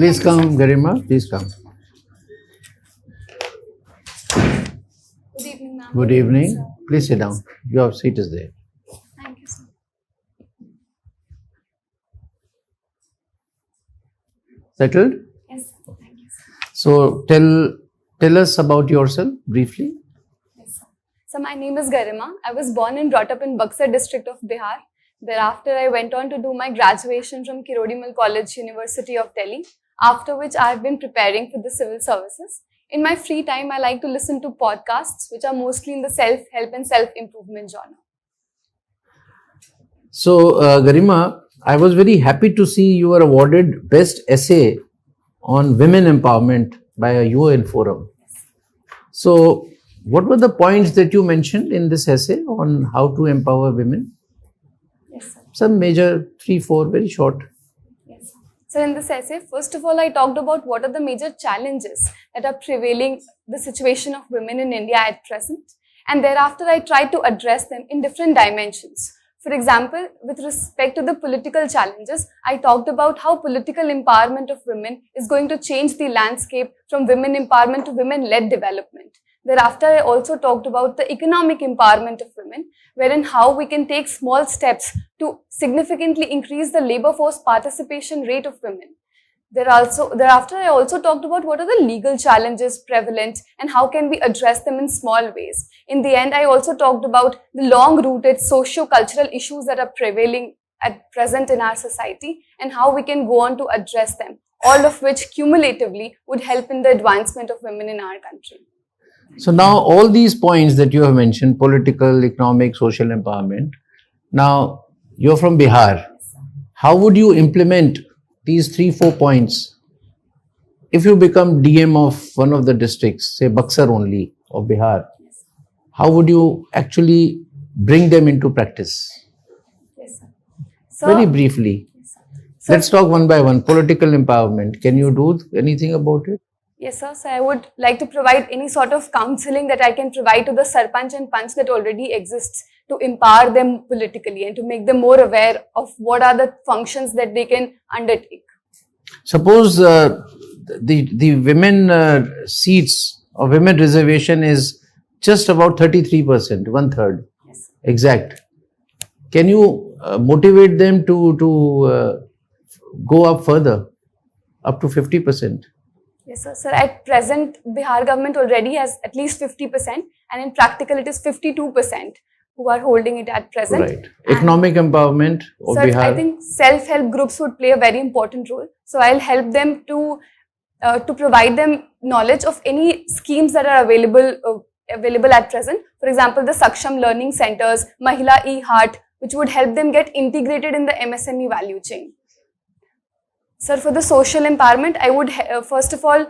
Please come, Garima. Please come. Good evening, ma'am. Good evening. Please sit down. Your seat is there. Thank you, sir. Settled? Yes, sir. Thank you, sir. So tell us about yourself briefly. Yes, sir. So my name is Garima. I was born and brought up in Buxar district of Bihar. Thereafter, I went on to do my graduation from Kirodimal College, University of Delhi, after which I have been preparing for the civil services. In my free time, I like to listen to podcasts, which are mostly in the self-help and self-improvement genre. So, Garima, I was very happy to see you were awarded Best Essay on Women Empowerment by a UN Forum. So, what were the points that you mentioned in this essay on how to empower women? Yes, sir. Some major, 3, 4, very short. Yes. So in this essay, first of all, I talked about what are the major challenges that are prevailing the situation of women in India at present. And thereafter, I tried to address them in different dimensions. For example, with respect to the political challenges, I talked about how political empowerment of women is going to change the landscape from women empowerment to women-led development. Thereafter, I also talked about the economic empowerment of women, wherein how we can take small steps to significantly increase the labor force participation rate of women. Thereafter, I also talked about what are the legal challenges prevalent and how can we address them in small ways. In the end, I also talked about the long-rooted socio-cultural issues that are prevailing at present in our society and how we can go on to address them, all of which cumulatively would help in the advancement of women in our country. So now all these points that you have mentioned, political, economic, social empowerment, now you're from Bihar. How would you implement these 3, 4 points if you become DM of one of the districts, say Buxar only of Bihar? How would you actually bring them into practice? Yes, sir. So, very briefly. Yes, sir. So, let's talk one by one. Political empowerment. Can you do anything about it? Yes, sir. So I would like to provide any sort of counseling that I can provide to the Sarpanch and Panch that already exists to empower them politically and to make them more aware of what are the functions that they can undertake. Suppose the women seats or women reservation is just about 33%, 1/3. Yes. Exact. Can you motivate them to go up further, up to 50%? Yes, sir. Sir, at present, Bihar government already has at least 50%, and in practical, it is 52% who are holding it at present. Right. Economic empowerment of Sir, Bihar. I think self-help groups would play a very important role. So I'll help them to provide them knowledge of any schemes that are available at present. For example, the Saksham Learning Centers, Mahila E-Heart, which would help them get integrated in the MSME value chain. Sir, for the social empowerment, I would first of all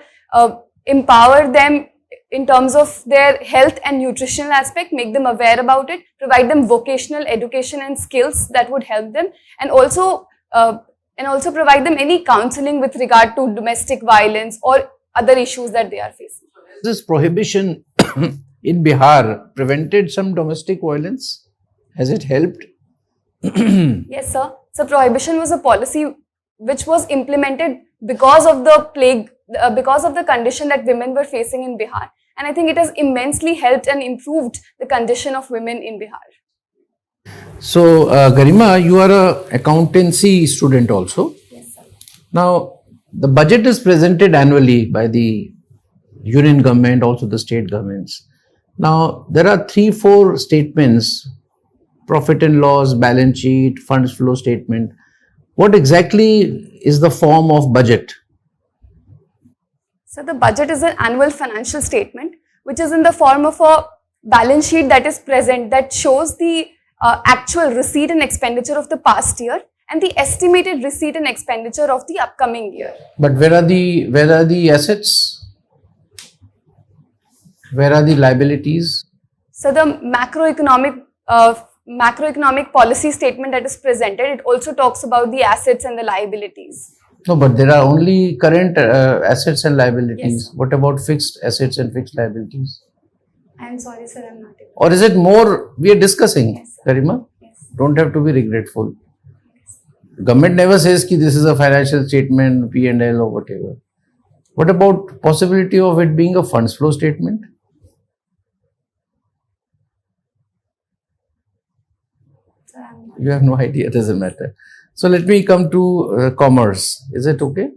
empower them in terms of their health and nutritional aspect, make them aware about it, provide them vocational education and skills that would help them, and also provide them any counseling with regard to domestic violence or other issues that they are facing. This prohibition in Bihar prevented some domestic violence? Has it helped? Yes, sir. So prohibition was a policy which was implemented because of the plague, because of the condition that women were facing in Bihar. And I think it has immensely helped and improved the condition of women in Bihar. So, Garima, you are an accountancy student also. Yes, sir. Now, the budget is presented annually by the union government, also the state governments. Now, there are 3, 4 statements, profit and loss, balance sheet, funds flow statement. What exactly is the form of budget? So the budget is an annual financial statement, which is in the form of a balance sheet that is present, that shows the actual receipt and expenditure of the past year and the estimated receipt and expenditure of the upcoming year. But where are the assets? Where are the liabilities? So the macroeconomic policy statement that is presented, it also talks about the assets and the liabilities. No, but there are only current assets and liabilities. Yes. What about fixed assets and fixed liabilities? I am sorry, sir, I am not able. Or is it more we are discussing, Yes, sir. Garima? Yes. Don't have to be regretful. Yes. Government never says ki this is a financial statement, P&L or whatever. What about possibility of it being a funds flow statement? You have no idea, doesn't matter. So let me come to commerce. Is it okay?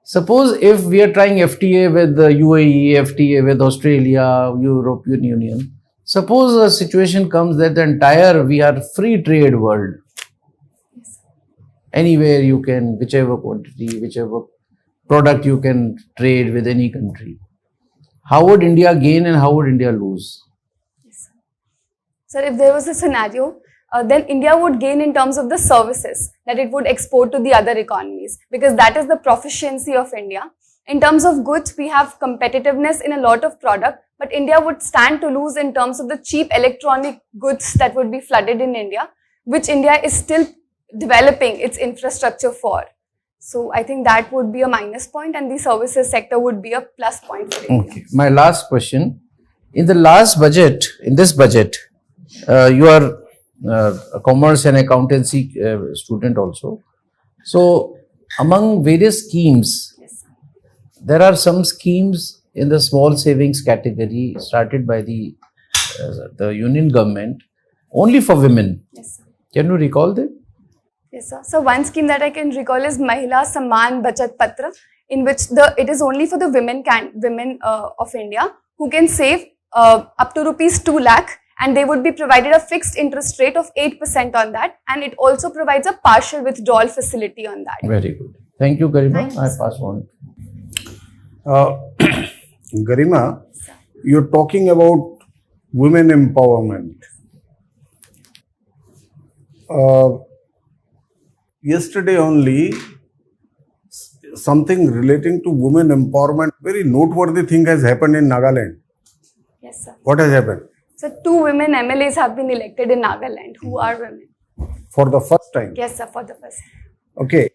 Suppose if we are trying FTA with the UAE, FTA with Australia, European Union. Suppose a situation comes that the entire we are free trade world. Anywhere you can, whichever quantity, whichever product you can trade with any country. How would India gain and how would India lose? Sir, if there was a scenario, then India would gain in terms of the services that it would export to the other economies, because that is the proficiency of India. In terms of goods, we have competitiveness in a lot of product, but India would stand to lose in terms of the cheap electronic goods that would be flooded in India, which India is still developing its infrastructure for. So I think that would be a minus point, and the services sector would be a plus point for India. Okay. My last question. In the last budget, in this budget, you are a commerce and accountancy student also. So among various schemes, there are some schemes in the small savings category started by the union government only for women. Yes, sir. Can you recall them? Yes, sir. So one scheme that I can recall is Mahila Samman Bachat Patra, in which it is only for the women of India who can save up to rupees 2 lakh, and they would be provided a fixed interest rate of 8% on that, and it also provides a partial withdrawal facility on that. Very good. Thank you, Garima. I pass on. Garima, you're talking about women empowerment. Yesterday only, something relating to women empowerment, very noteworthy thing has happened in Nagaland. Yes, sir. What has happened? So 2 women MLAs have been elected in Nagaland who are women. For the first time? Yes, sir, for the first time. Okay.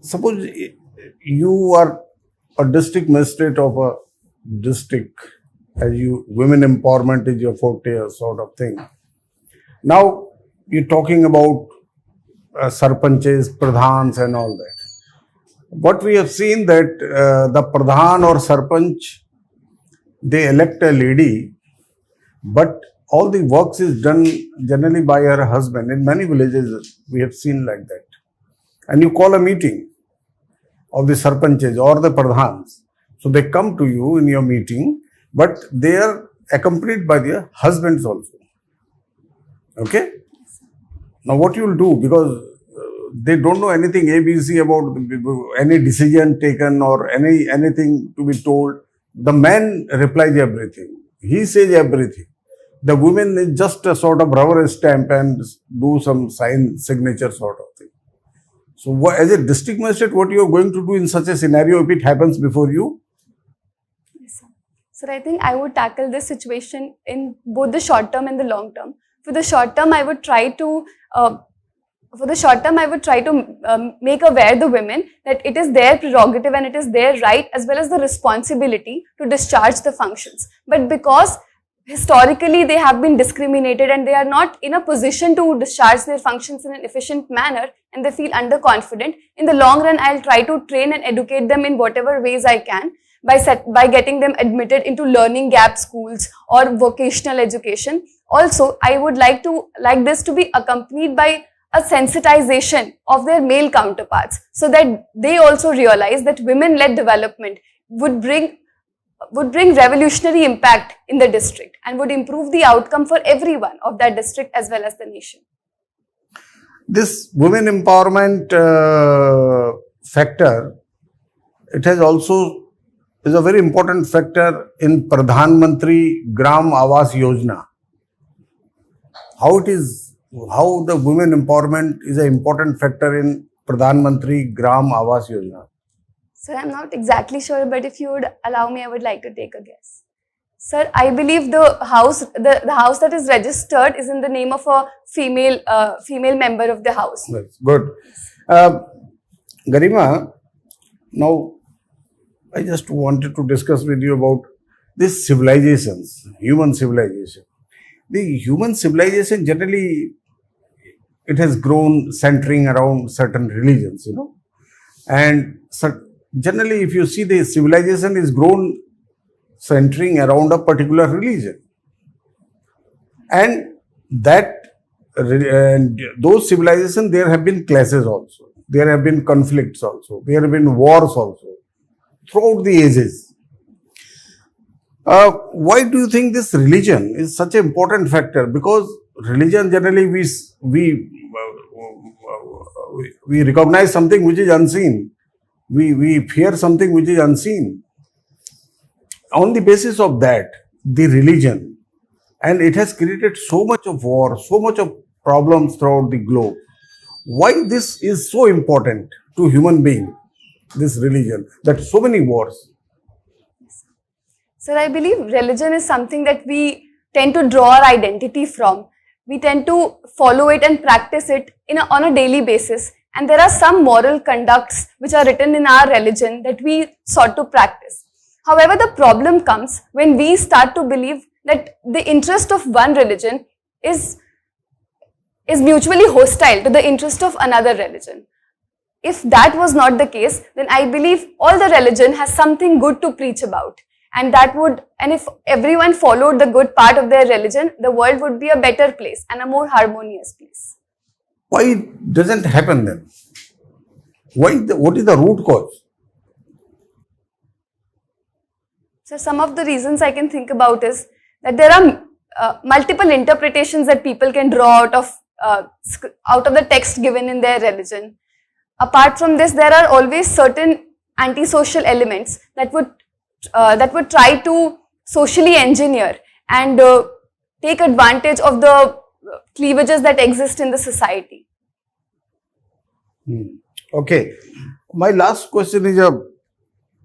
Suppose you are a district magistrate of a district, as women empowerment is your forte sort of thing. Now, you're talking about sarpanches, pradhans and all that. What we have seen that the pradhan or sarpanch, they elect a lady, but all the works is done generally by her husband. In many villages, we have seen like that. And you call a meeting of the sarpanches or the pradhans. So they come to you in your meeting, but they are accompanied by their husbands also. Okay? Now what you will do, because they don't know anything ABC about any decision taken or anything to be told. The man replies everything. He says everything. The woman is just a sort of rubber stamp and do some signature sort of thing. So as a district magistrate, what you are going to do in such a scenario if it happens before you? Yes, sir. So I think I would tackle this situation in both the short term and the long term. For the short term, I would try to make aware the women that it is their prerogative and it is their right as well as the responsibility to discharge the functions. But because historically they have been discriminated and they are not in a position to discharge their functions in an efficient manner and they feel underconfident, in the long run I'll try to train and educate them in whatever ways I can by getting them admitted into learning gap schools or vocational education. Also, I would like this to be accompanied by a sensitization of their male counterparts so that they also realize that women-led development would bring revolutionary impact in the district and would improve the outcome for everyone of that district as well as the nation. This women empowerment factor, it has also is a very important factor in Pradhan Mantri Gram Awas Yojana. How the women empowerment is an important factor in Pradhan Mantri Gram Awas Yojana? Sir, I'm not exactly sure, but if you would allow me, I would like to take a guess. Sir, I believe the house that is registered is in the name of a female member of the house. That's good. Garima, now I just wanted to discuss with you about these civilizations, human civilization. The human civilization generally it has grown centering around certain religions, and generally if you see, the civilization is grown centering around a particular religion, and those civilizations, there have been clashes also, there have been conflicts also, there have been wars also throughout the ages. Why do you think this religion is such an important factor? Because religion, generally we recognize something which is unseen. We fear something which is unseen. On the basis of that, the religion, and it has created so much of war, so much of problems throughout the globe. Why this is so important to human being, this religion, that so many wars? Sir, I believe religion is something that we tend to draw our identity from. We tend to follow it and practice it on a daily basis. And there are some moral conducts which are written in our religion that we sought to practice. However, the problem comes when we start to believe that the interest of one religion is mutually hostile to the interest of another religion. If that was not the case, then I believe all the religion has something good to preach about. And if everyone followed the good part of their religion, the world would be a better place and a more harmonious place. Why it doesn't happen then? What is the root cause? So some of the reasons I can think about is that there are multiple interpretations that people can draw out of the text given in their religion. Apart from this, there are always certain antisocial elements that would try to socially engineer and take advantage of the cleavages that exist in the society. Okay. My last question is a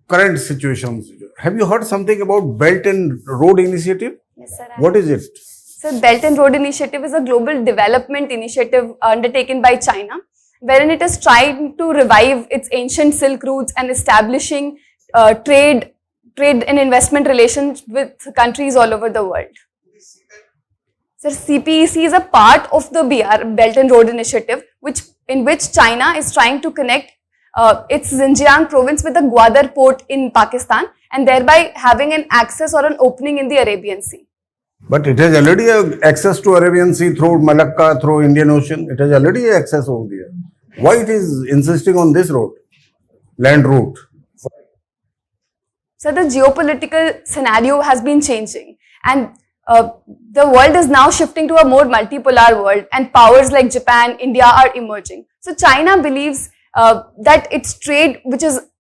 current situation. Have you heard something about Belt and Road Initiative? Yes, sir. What is it? So, Belt and Road Initiative is a global development initiative undertaken by China, wherein it is trying to revive its ancient Silk routes and establishing trade and investment relations with countries all over the world. So, CPEC is a part of the Belt and Road Initiative, in which China is trying to connect its Xinjiang province with the Gwadar port in Pakistan, and thereby having an access or an opening in the Arabian Sea. But it has already access to Arabian Sea through Malacca, through Indian Ocean. It has already access over there. Why it is insisting on this route, land route? So the geopolitical scenario has been changing, and the world is now shifting to a more multipolar world, and powers like Japan, India are emerging. So China believes that its trade,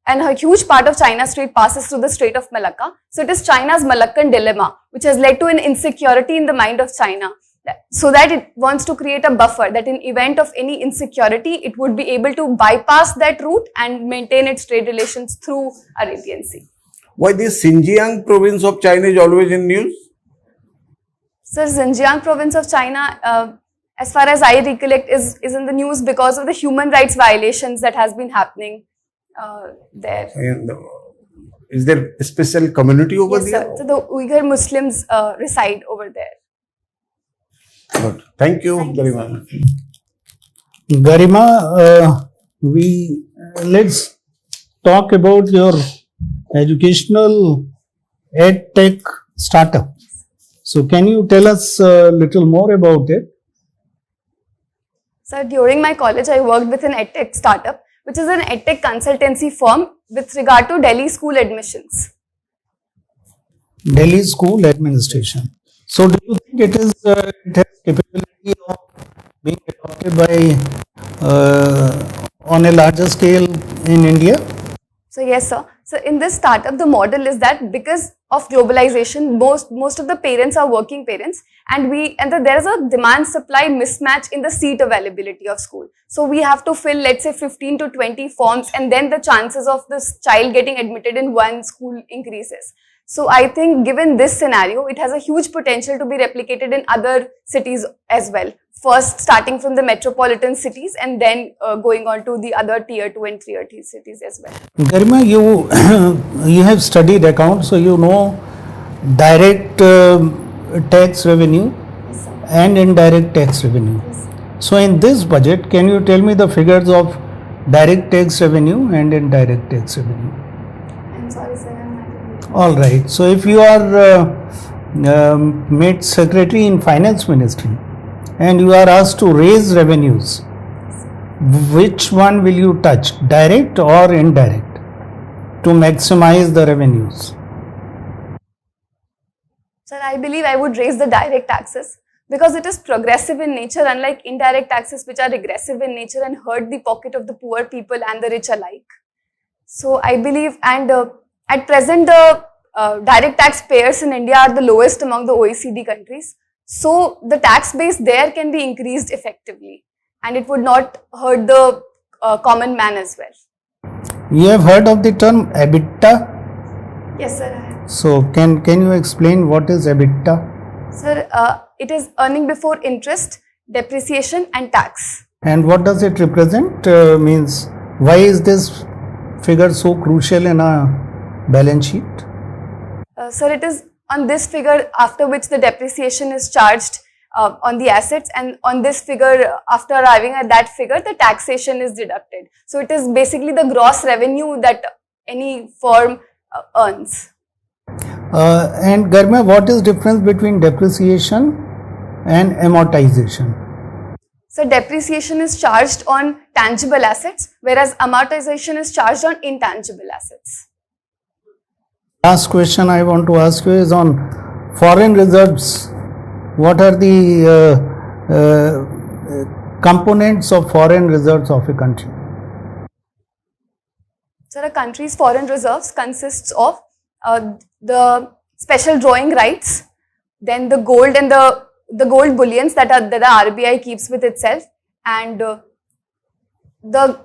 and a huge part of China's trade passes through the Strait of Malacca. So it is China's Malaccan dilemma, which has led to an insecurity in the mind of China, so that it wants to create a buffer that in event of any insecurity, it would be able to bypass that route and maintain its trade relations through Arabian Sea. Why this Xinjiang province of China is always in news? Sir, Xinjiang province of China, as far as I recollect, is in the news because of the human rights violations that has been happening there. And, is there a special community over yes, there? Sir. So the Uyghur Muslims reside over there. Good. Thank you very much. Garima, let's talk about your educational ed-tech startup. So can you tell us a little more about it? Sir, during my college, I worked with an edtech startup, which is an edtech consultancy firm with regard to Delhi school admissions. Delhi school administration. So do you think it has capability of being adopted by on a larger scale in India? So yes, sir. So in this startup, the model is that because of globalization, most of the parents are working parents, and there is a demand-supply mismatch in the seat availability of school. So we have to fill, let's say, 15 to 20 forms, and then the chances of this child getting admitted in one school increases. So I think given this scenario, it has a huge potential to be replicated in other cities as well. First starting from the metropolitan cities and then going on to the other tier 2 and tier 3 cities as well. Garima, you have studied accounts, so you know direct tax revenue Yes, sir. and indirect tax revenue. Yes, sir. So in this budget, can you tell me the figures of direct tax revenue and indirect tax revenue? I'm sorry, sir. I'm not able to. All right. So if you are made secretary in finance ministry and you are asked to raise revenues, which one will you touch, direct or indirect, to maximize the revenues? Sir, I believe I would raise the direct taxes because it is progressive in nature, unlike indirect taxes which are regressive in nature and hurt the pocket of the poor people and the rich alike. So I believe, and at present the direct tax payers in India are the lowest among the OECD countries. So the tax base there can be increased effectively and it would not hurt the common man as well. You have heard of the term EBITDA? Yes, sir. I have. So can you explain what is EBITDA? Sir, it is earning before interest, depreciation and tax. And what does it represent? Means why is this figure so crucial in a balance sheet? Sir, it is on this figure after which the depreciation is charged on the assets, and on this figure, after arriving at that figure, the taxation is deducted. So it is basically the gross revenue that any firm earns. And Garima, what is difference between depreciation and amortization? So depreciation is charged on tangible assets, whereas amortization is charged on intangible assets. Last question I want to ask you is on foreign reserves. What are the components of foreign reserves of a country? So a country's foreign reserves consists of the special drawing rights, then the gold and the gold bullions that the RBI keeps with itself, and the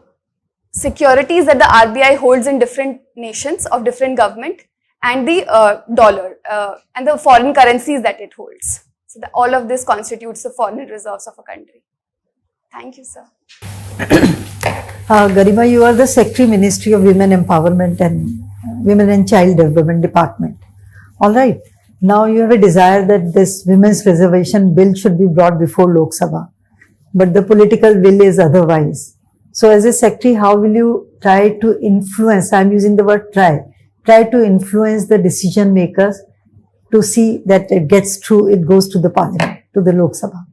securities that the RBI holds in different nations of different government, and the dollar and the foreign currencies that it holds. So all of this constitutes the foreign reserves of a country. Thank you, sir. Garima, you are the Secretary Ministry of Women Empowerment and Women and Child Development Department. All right. Now you have a desire that this Women's Reservation Bill should be brought before Lok Sabha, but the political will is otherwise. So as a Secretary, how will you try to influence, I am using the word try to influence the decision makers to see that it gets through, it goes to the Parliament, to the Lok Sabha?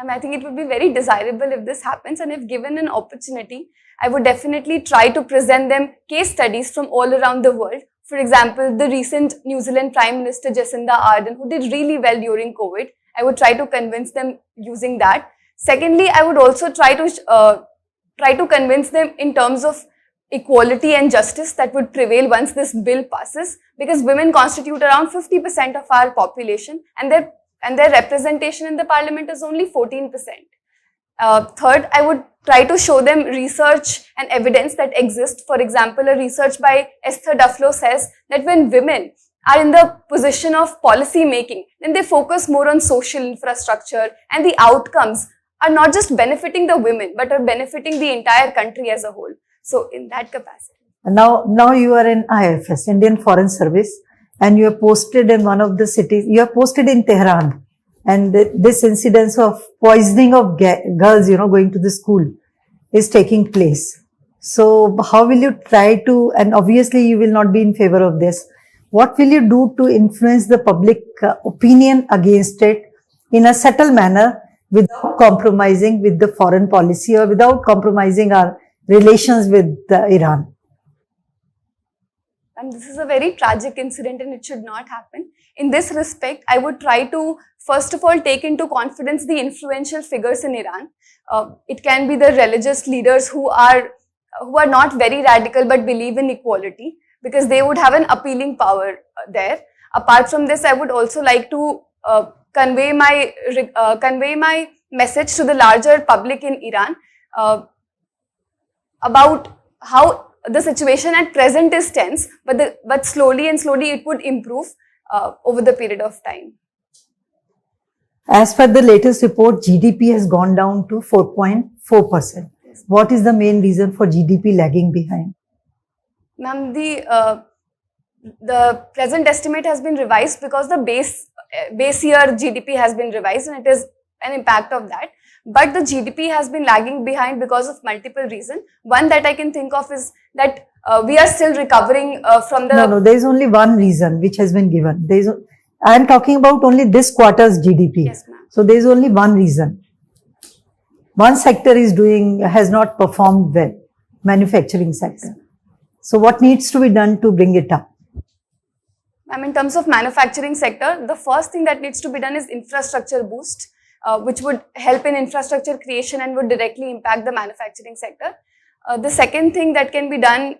I think it would be very desirable if this happens, and if given an opportunity, I would definitely try to present them case studies from all around the world. For example, the recent New Zealand Prime Minister Jacinda Ardern, who did really well during COVID, I would try to convince them using that. Secondly, I would also try to convince them in terms of equality and justice that would prevail once this bill passes, because women constitute around 50% of our population, and their representation in the Parliament is only 14%. Third, I would try to show them research and evidence that exists. For example, a research by Esther Duflo says that when women are in the position of policy making, then they focus more on social infrastructure, and the outcomes are not just benefiting the women, but are benefiting the entire country as a whole. So in that capacity. Now you are in IFS, Indian Foreign Service, and you are posted in one of the cities, you are posted in Tehran, and this incidence of poisoning of girls, going to the school is taking place. So how will you try to, and obviously you will not be in favor of this, what will you do to influence the public opinion against it in a subtle manner without compromising with the foreign policy or without compromising our relations with Iran? And this is a very tragic incident and it should not happen. In this respect, I would try to first of all take into confidence the influential figures in Iran. It can be the religious leaders who are not very radical but believe in equality, because they would have an appealing power there. Apart from this, I would also like to convey my message to the larger public in Iran about how the situation at present is tense, but slowly it would improve over the period of time. As per the latest report, GDP has gone down to 4.4%. What is the main reason for GDP lagging behind? Ma'am, the present estimate has been revised because the base year GDP has been revised, and it is an impact of that. But the GDP has been lagging behind because of multiple reasons. One that I can think of is that we are still recovering from the... No, there is only one reason which has been given. I am talking about only this quarter's GDP. Yes, ma'am. So there is only one reason. One sector has not performed well, manufacturing sector. So what needs to be done to bring it up? In terms of manufacturing sector, the first thing that needs to be done is infrastructure boost, which would help in infrastructure creation and would directly impact the manufacturing sector. The second thing that can be done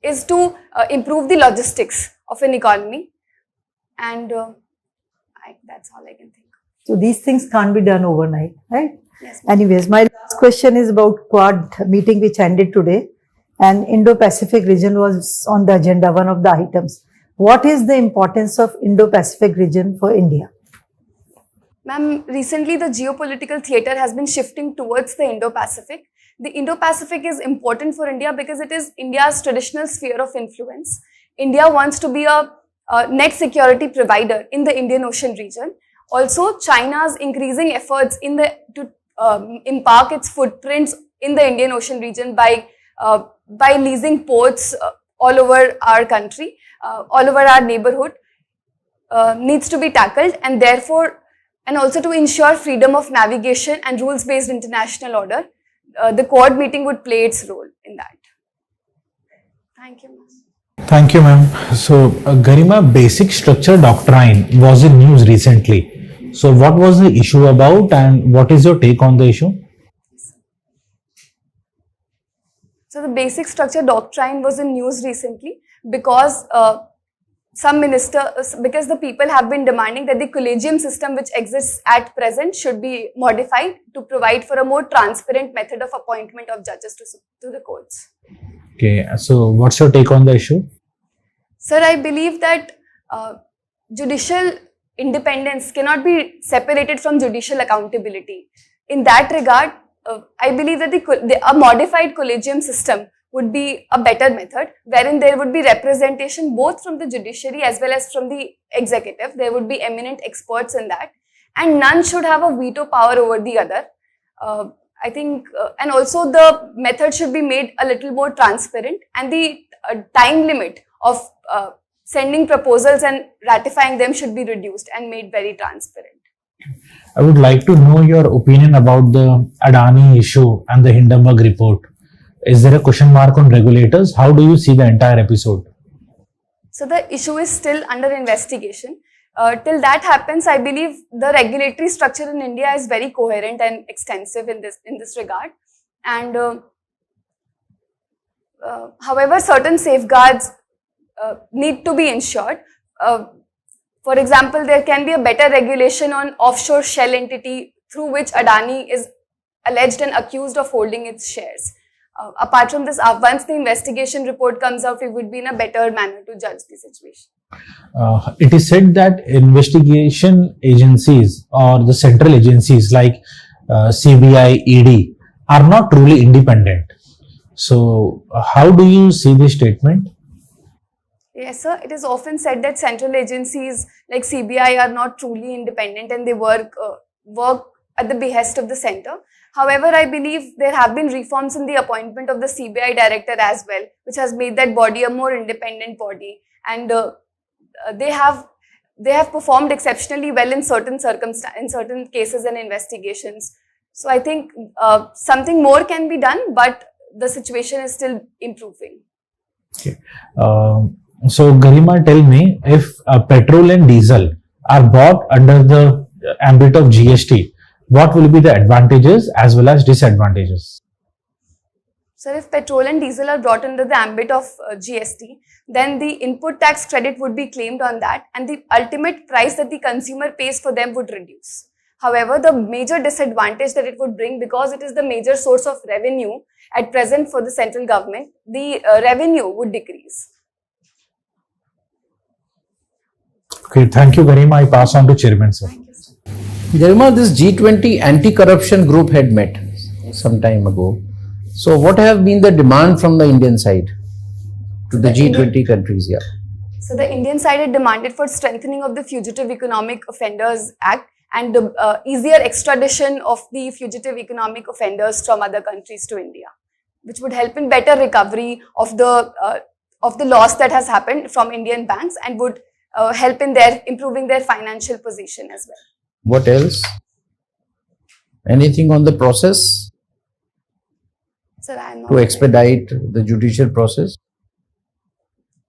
is to improve the logistics of an economy, and that's all I can think. So these things can't be done overnight, right? Yes. Anyways, my last question is about Quad meeting which ended today, and Indo-Pacific region was on the agenda, one of the items. What is the importance of Indo-Pacific region for India? Ma'am, recently the geopolitical theater has been shifting towards the Indo-Pacific. The Indo-Pacific is important for India because it is India's traditional sphere of influence. India wants to be a net security provider in the Indian Ocean region. Also, China's increasing efforts to impart its footprints in the Indian Ocean region by leasing ports all over our country, all over our neighborhood, needs to be tackled, and therefore, and also to ensure freedom of navigation and rules-based international order, the Quad meeting would play its role in that. Thank you, ma'am. Thank you, ma'am. So, Garima, basic structure doctrine was in news recently. So, what was the issue about, and what is your take on the issue? So, the basic structure doctrine was in news recently because because the people have been demanding that the collegium system which exists at present should be modified to provide for a more transparent method of appointment of judges to the courts. Okay, so what's your take on the issue? Sir, I believe that judicial independence cannot be separated from judicial accountability. In that regard, I believe that a modified collegium system would be a better method, wherein there would be representation both from the judiciary as well as from the executive. There would be eminent experts in that, and none should have a veto power over the other. I think, and also the method should be made a little more transparent, and the time limit of sending proposals and ratifying them should be reduced and made very transparent. I would like to know your opinion about the Adani issue and the Hindenburg report. Is there a question mark on regulators? How do you see the entire episode? So the issue is still under investigation. Till that happens, I believe the regulatory structure in India is very coherent and extensive in this regard. And however, certain safeguards need to be ensured. For example, there can be a better regulation on offshore shell entity through which Adani is alleged and accused of holding its shares. Apart from this, once the investigation report comes out, we would be in a better manner to judge the situation. It is said that investigation agencies or the central agencies like CBI, ED are not truly independent. So, how do you see this statement? Yes, sir. It is often said that central agencies like CBI are not truly independent and they work at the behest of the center. However, I believe there have been reforms in the appointment of the CBI director as well, which has made that body a more independent body, and they have performed exceptionally well in certain cases and investigations. So I think something more can be done, but the situation is still improving. Okay. So Garima, tell me, if petrol and diesel are bought under the ambit of GST, what will be the advantages as well as disadvantages? So if petrol and diesel are brought under the ambit of GST, then the input tax credit would be claimed on that, and the ultimate price that the consumer pays for them would reduce. However, the major disadvantage that it would bring, because it is the major source of revenue at present for the central government, the revenue would decrease. Okay, thank you, Garima. I pass on to Chairman, sir. Thank you, sir. Garima, this G20 anti-corruption group had met some time ago. So what have been the demand from the Indian side to the G20 countries? Yeah. So the Indian side had demanded for strengthening of the Fugitive Economic Offenders Act and the easier extradition of the fugitive economic offenders from other countries to India, which would help in better recovery of the loss that has happened from Indian banks and would help in their improving their financial position as well. What else? Anything on the process Sir, I am not to expedite the judicial process?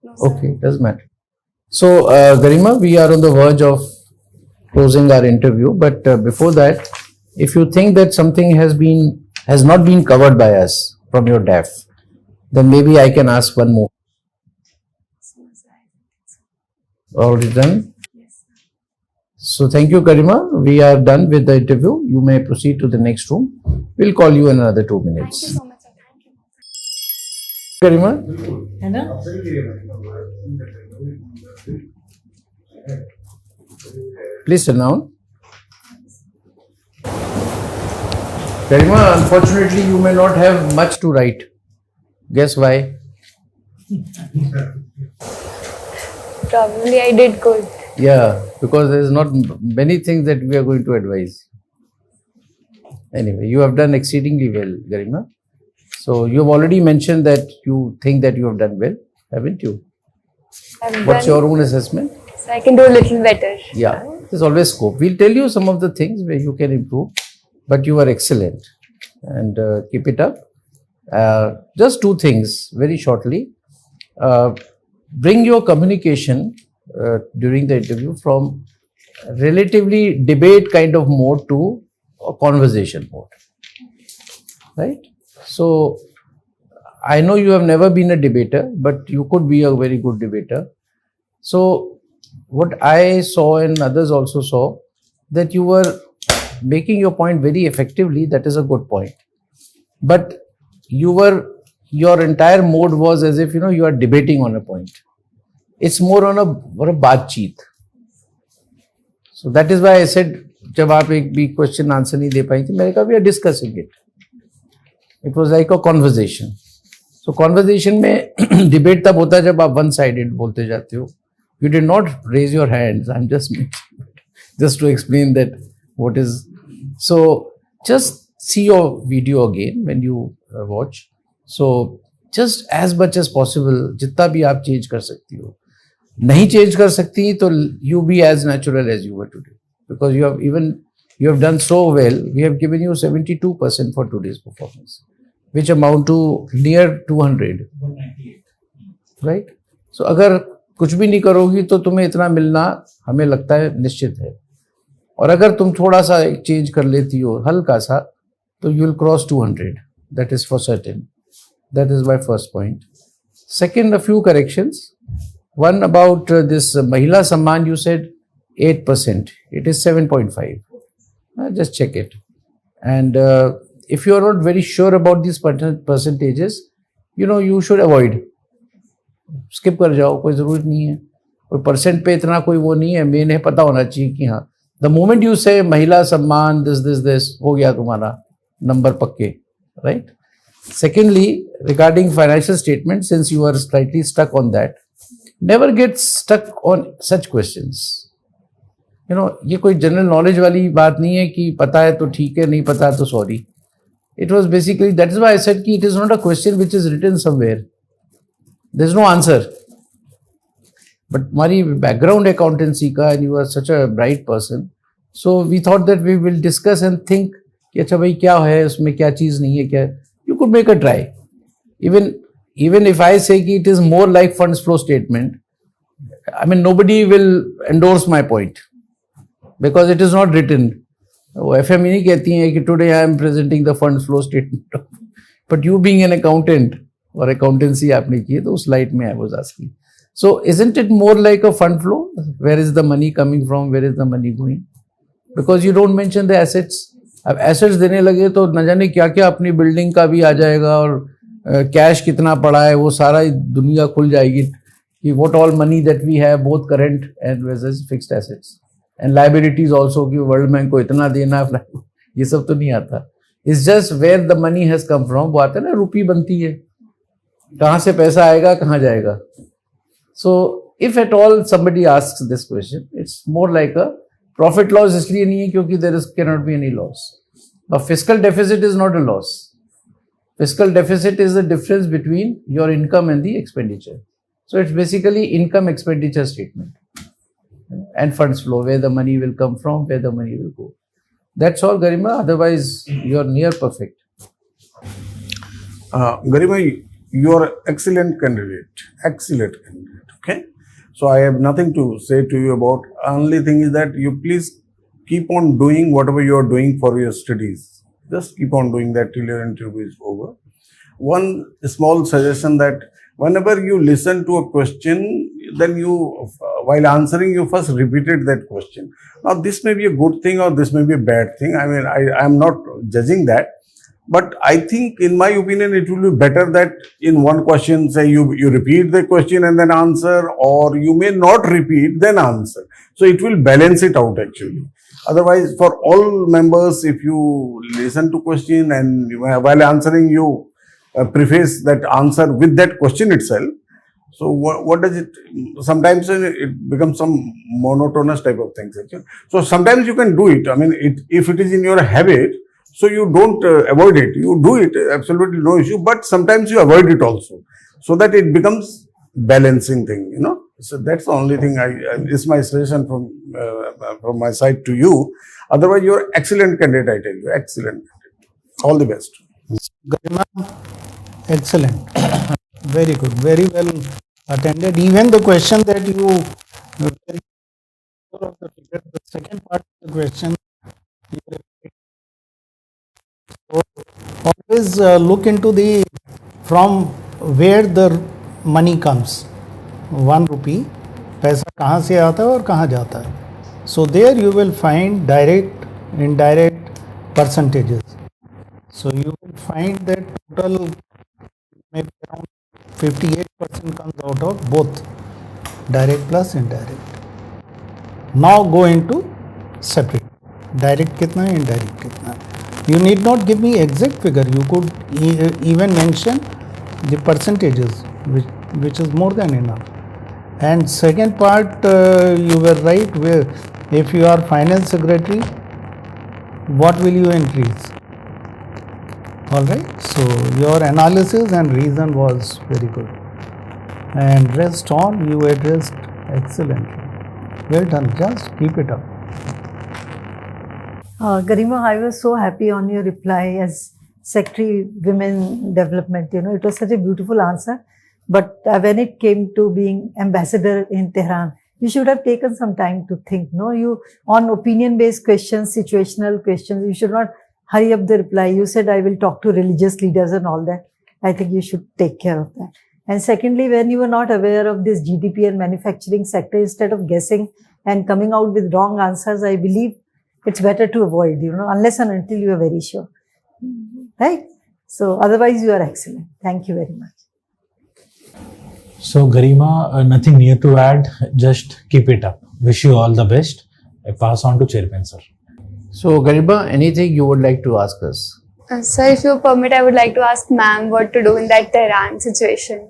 No, sir. Okay, doesn't matter. So, Garima, we are on the verge of closing our interview, but before that, if you think that something has not been covered by us from your DAF, then maybe I can ask one more. Already done? Yes. So thank you, Garima. We are done with the interview. You may proceed to the next room. We'll call you in another 2 Thank minutes. you so much, sir. Thank you. Garima, है ना? please sit down. Garima, unfortunately, you may not have much to write. Guess why? Probably I did good. Yeah, because there is not many things that we are going to advise. Anyway, you have done exceedingly well, Garima. So you have already mentioned that you think that you have done well, haven't you? What's your own assessment? So I can do a little better. Yeah, there's always scope. We'll tell you some of the things where you can improve, but you are excellent and keep it up. Just 2 things very shortly. Bring your communication during the interview from relatively debate kind of mode to a conversation mode, right? So I know you have never been a debater, but you could be a very good debater. So what I saw and others also saw, that you were making your point very effectively. That is a good point. But your entire mode was as if, you are debating on a point. It's more on a baatcheet. So that is why I said, जब आप एक भी question answer नहीं दे पाई थी, मैंने कहा we are discussing it. It was like a conversation. So conversation में debate तब होता है जब आप one sided बोलते जाते हो. You did not raise your hands. I'm just to explain that what is. So just see your video again when you watch. So just as much as possible, जितना भी आप change कर सकती हो. नहीं change कर सकती तो you be as natural as you were today, because you have done so well. We have given you 72% for today's performance, which amount to near 200, right? So अगर कुछ भी नहीं करोगी तो तुम्हें इतना मिलना हमें लगता है निश्चित है, और अगर तुम थोड़ा सा चेंज कर लेती हो हल्का सा तो you will cross 200. That is for certain. That is my first point. Second, a few corrections. One about this Mahila Samman, you said 8%. It is 7.5. Just check it. And if you are not very sure about these percentages, you should avoid. Skip कर जाओ, कोई ज़रूरत नहीं है. कोई percent पे इतना कोई वो नहीं है. मेन है पता होना चाहिए कि हाँ, the moment you say महिला सम्मान this हो गया तुम्हारा नंबर पक्के, right? Secondly, regarding financial statement, since you are slightly stuck on that, never get stuck on such questions. ये कोई जनरल नॉलेज वाली बात नहीं है कि पता है तो ठीक है, नहीं पता है तो sorry. It was basically, that is why I said कि it is not a question which is written somewhere. There is no answer. But हमारी background accountancy का, and you are such a bright person, so we thought that we will discuss and think कि अच्छा भाई क्या है उसमें, क्या चीज़ नहीं है, क्या. You could make a try. Even if I say कि it is more like funds flow statement, I mean nobody will endorse my point because it is not written. वो FME नहीं कहती हैं कि today I am presenting the funds flow statement. But you being an accountant और accountancy आपने की है तो उस slide में I was asking. So isn't it more like a fund flow? Where is the money coming from? Where is the money going? Because you don't mention the assets. अब assets देने लगे तो न जाने क्या क्या अपनी बिल्डिंग का भी आ जाएगा, और कैश कितना पड़ा है वो सारा दुनिया खुल जाएगी कि what all money that we have, both current and versus fixed assets and liabilities also, कि वर्ल्ड बैंक को इतना देना, ये सब तो नहीं आता. It's just where the money has come from. वो आता है ना, रुपी बनती है, कहाँ से पैसा आएगा कहाँ जाएगा. So if at all somebody asks this question, it's more like a profit loss इसलिए नहीं है क्योंकि there cannot be any loss. A fiscal deficit is not a loss. Fiscal deficit is the difference between your income and the expenditure. So it's basically income expenditure statement and funds flow, where the money will come from, where the money will go. That's all, Garima. Otherwise, you're near perfect. Garima, you are excellent candidate. Excellent candidate. Okay. So I have nothing to say to you about. Only thing is that you please keep on doing whatever you are doing for your studies. Just keep on doing that till your interview is over. One small suggestion that whenever you listen to a question, then you, while answering, you first repeated that question. Now, this may be a good thing or this may be a bad thing. I mean, I am not judging that. But I think, in my opinion, it will be better that in one question, say you repeat the question and then answer, or you may not repeat, then answer. So it will balance it out actually. Otherwise, for all members, if you listen to question and while answering, you preface that answer with that question itself. So what does it? Sometimes it becomes some monotonous type of things actually. So sometimes you can do it. I mean, if it is in your habit, so you don't avoid it. You do it, absolutely no issue. But sometimes you avoid it also, so that it becomes balancing thing. You know. So that's the only thing is my suggestion from my side to you. Otherwise, you are excellent candidate. I tell you, excellent. All the best. Garima, excellent. Very good. Very well attended. Even the question that you, the second part of the question, always look into the, from where the money comes. 1 rupee, पैसा कहाँ से आता है और कहाँ जाता है. So there you will find direct, indirect percentages. So you will find that total maybe around 58% comes out of both direct plus indirect. Now go into separate. Direct कितना है, indirect कितना है. You need not give me exact figure. You could even mention the percentages, which is more than enough. And second part, you were right, where if you are finance secretary, what will you increase? Alright, so your analysis and reason was very good. And rest on, you addressed excellently. Well done, just keep it up. Garima, I was so happy on your reply as Secretary Women Development. You know, it was such a beautiful answer. But when it came to being ambassador in Tehran, you should have taken some time to think. No, you on opinion-based questions, situational questions, you should not hurry up the reply. You said, I will talk to religious leaders and all that. I think you should take care of that. And secondly, when you were not aware of this GDP and manufacturing sector, instead of guessing and coming out with wrong answers, I believe it's better to avoid, you know, unless and until you are very sure. Right? So otherwise you are excellent. Thank you very much. So Garima, nothing new to add, just keep it up. Wish you all the best. I pass on to Chairman sir. So Garima, anything you would like to ask us? Sir, if you permit, I would like to ask ma'am what to do in that Tehran situation.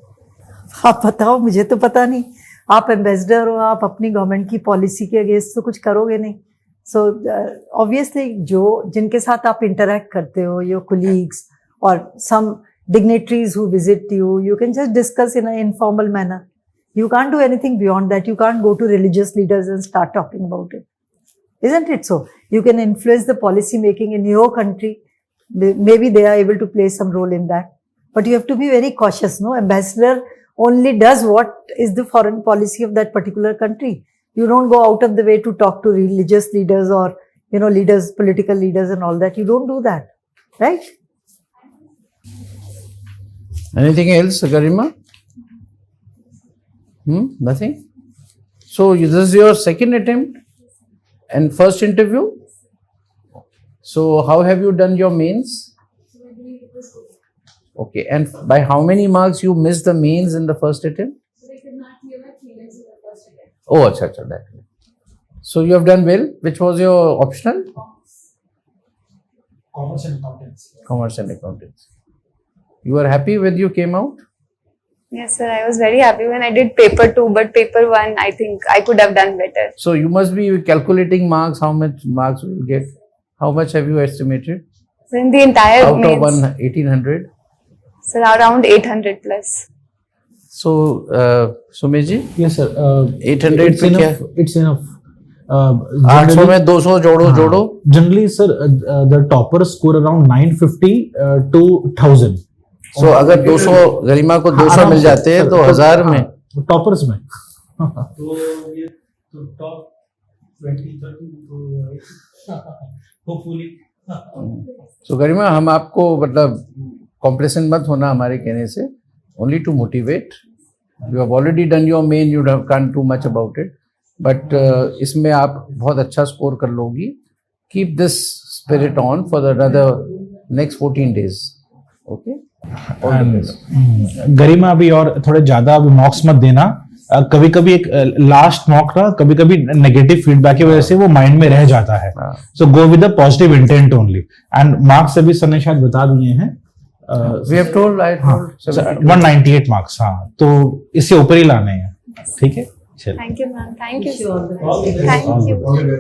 आप बताओ, मुझे तो पता नहीं. आप ambassador हो, आप अपनी गवर्नमेंट की पॉलिसी के अगेंस्ट तो कुछ करोगे नहीं. So obviously, जिनके साथ आप interact करते हो, your colleagues or some dignitaries who visit you, you can just discuss in an informal manner. You can't do anything beyond that. You can't go to religious leaders and start talking about it. Isn't it so? You can influence the policy making in your country. Maybe they are able to play some role in that. But you have to be very cautious, no? Ambassador only does what is the foreign policy of that particular country. You don't go out of the way to talk to religious leaders or, you know, leaders, political leaders and all that. You don't do that. Right? Anything else, Garima? Nothing? So this is your second attempt and first interview? So how have you done your mains? Okay, and by how many marks you missed the mains in the first attempt? Oh, acha, that. So you have done well. Which was your optional? Commerce and accountancy. Commerce and accountancy. You are happy when you came out? Yes, sir. I was very happy when I did paper 2, but paper 1, I think I could have done better. So you must be calculating marks, how much marks you will get. How much have you estimated? So in the entire Out of mains, 1800? so around 800 plus. So, Sumesh ji, Yes, sir. 800 it's पे क्या? enough. It's enough. 800 में 200 जोड़ो. Generally, sir, the toppers score around 950 to 1000. So अगर 200 गरिमा को 200 मिल जाते हैं तो 1000 में. टॉपर्स में. तो ये तो टॉप 20-30 तो होपफुली So गरिमा, हम आपको मतलब कॉम्प्लेसेंट मत होना हमारे कहने से. Only to motivate. You have already done your main. You can't do much about it. But इसमें आप बहुत अच्छा स्कोर कर लोगी. Keep this spirit on for the another next 14 days. Okay. गरिमा अभी और थोड़े ज्यादा अभी मॉक्स मत देना. कभी कभी एक लास्ट मॉक ना कभी कभी नेगेटिव फीडबैक की वजह से वो माइंड में रह जाता है. So go with the positive intent only. And marks अभी सर ने शायद बता दिए हैं. We have told, I told 198 marks. हाँ, तो इससे ऊपर ही लाने हैं. ठीक है. Thank you, ma'am. Thank you. Wish you all the best. Thank you.